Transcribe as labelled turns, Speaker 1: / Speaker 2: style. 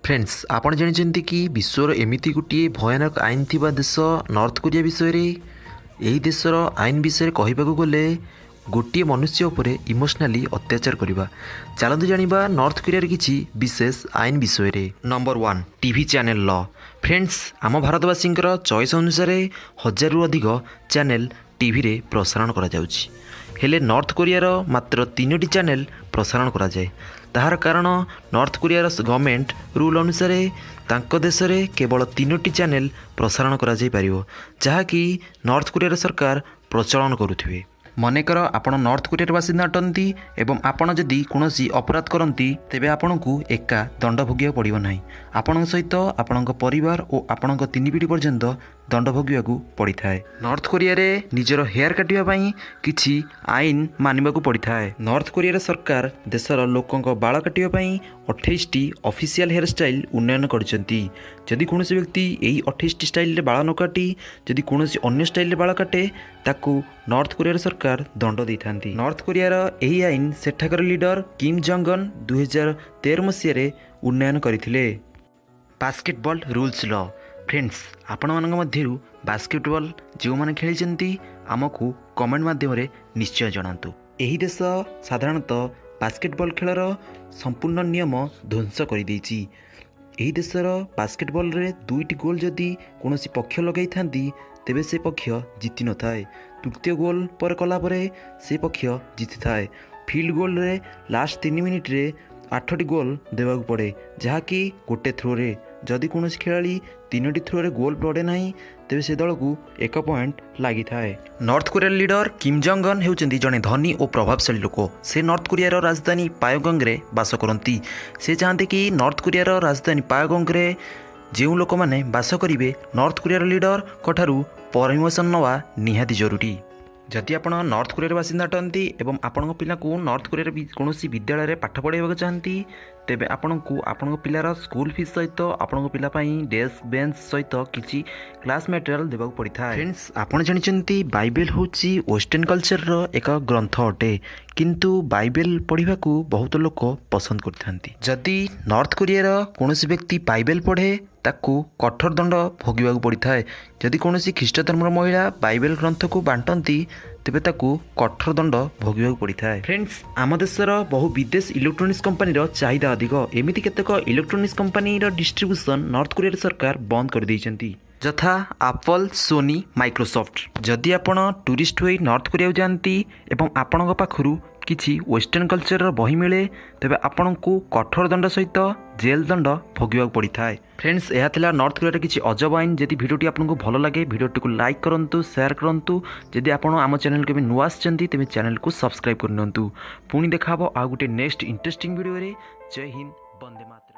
Speaker 1: Friends आपण जानिछन्ति कि विश्वर एमिति गोटे भयानक आईन थिबा देश नॉर्थ कोरिया विषय यही देशर आईन विषय कहवाक गले गोटे मनुष्य उपरे इमोशनाली अत्याचार करवा। चलतु जानिबा नॉर्थ कोरिया किछि विशेष आईन विषय। Number 1 TV channel law. Friends आम भारतवासी चॉइस अनुसार 1000 रु अधिक चैनल टीवी रे प्रसारण करा जाउछि। हेले नॉर्थ कोरियार मात्र 3टी चैनल प्रसारण करा जाए। ताहार कारण नॉर्थ कोरियार गवर्नमेंट रूल अनुसार तांको देश रे केवल 3टी चैनल प्रसारण करा जाई परिवो, जहाँकि नॉर्थ कोरियार सरकार प्रचलन करुथिबे। मनेकर आपण नॉर्थ कोरियार बासिंदा अटंती एवं आपण जदि कोनोसी अपराध करंती तेबे आपणकु एका दंड भोगिया पड़िबो नाही। आपण सहित आपण परिवार और आपण 3 पीढ़ी पर्यंत दंड भोगियाकू पड़ी थाए। नॉर्थ कोरिया रे निजर हेयर काटिबा पई किछि आईन मानिबाकू पड़ी थाए। नॉर्थ कोरिया सरकार देशर लोकंक बाल काटिबा पई 28टी ऑफिशियल हेयर स्टाइल उन्नयन करछंती। जदि कोनोसी व्यक्ति एही 28टी स्टाइल रे बाल न काटी जदि कोनोसी अन्य स्टाइल रे बाल काटे ताकू नॉर्थ कोरिया सरकार दंड दैथांती। नॉर्थ कोरियार एही आईन सेठाकर लीडर किम जंग उन 2013 मसीह रे उन्नयन करथिले। Basketball rules law. फ्रेंड्स आपण मानक मध्यरु बास्केटबॉल जो माने खेली आमको कमेंट माध्यम निश्चय जनातु। एही देश साधारणतः बास्केटबॉल खेलर संपूर्ण नियम ध्वंस कर देछि। एही देशर बास्केटबॉल रे 2टी गोल जदि कोनोसी पक्ष लगाई थांती तेबे से पक्ष जीति न थाए। तृतीय गोल पर कला परे से पक्ष जीति थाए। फील्ड गोल रे लास्ट 3 मिनिट रे 8टी गोल देवाक पड़े, जहाँकि गोटे थ्रो रे जदि कोनोसी खेलाड़ी 3टी थ्रो रे गोल पड़े नहीं तेबे से दल को 1 पॉइंट लगी थाए। नॉर्थ कोरिया लीडर किम जंग उन हेउचंती जने धनी और प्रभावशाली लोक। से नॉर्थ कोरियार राजधानी पायोगंग रे बास करती। से चाहते कि नॉर्थ कोरियार राजधानी पायोगंग रे जो लोक माने बास करिवे नॉर्थ कोरियार लीडर कठारू परमिशन नवा निहाती जरूरी। जदि आप नॉर्थ कोरियार बासिंदा अटंती एवं आपण पिला को नॉर्थ कोरियार कौनसी विद्यालय में पाठ पढ़ाइबा चाहती तेबे आपण को आपण पिलार स्कूल फीस सहित आपण पिला डेस्क बेंच सहित किसी क्लास मटेरियल देवा पड़ी था। फ्रेंड्स आपण जानिछन्ति बाइबल होची वेस्टर्न कल्चर रो एक ग्रंथ अटे, किंतु बाइबल पढ़ा को बहुत लोक पसंद करथांती। जदि नॉर्थ कोरियार कौनसी व्यक्ति बाइबल पढ़े ताकू कठोर दंड भोगिबाकू पड़ी थाए। जदि कौनसी ख्रीष्ट धर्मर महिला बाइबल ग्रंथ को बांटती तेबे ताकू कठोर दंड भोगिबाकू पड़ी थाए। फ्रेंड्स आम देशर बहु विदेश इलेक्ट्रोनिक्स कंपनी चाहिदा अधिक। एमिति केतेक electronics company distribution north Korea सरकार बंद कर दैछन्ती, यथा एप्पल, सोनी, माइक्रोसॉफ्ट। जदि आपण टूरिस्ट होई नॉर्थ कोरिया जाती एवं आपण पाखरु किछि वेस्टर्न कल्चर बही मिले तेबे आपण को कठोर दंड सहित जेल दंड भोगिबाक पड़ी थाए। फ्रेंड्स यह थिला नॉर्थ कोरिया किछि अजब आईन। जदि भिडियोटी आपको भल लगे भिडियोटी को लाइक करंतु, शेयर करंतु। जदि आपण आम चैनल के नुआ आछन्ति तेबे चैनल को सब्सक्राइब करनंतु। पुणी देखाबो आ गुटे नेक्स्ट इंटरेस्टिंग वीडियो रे। जय हिंद, वंदे मातरम।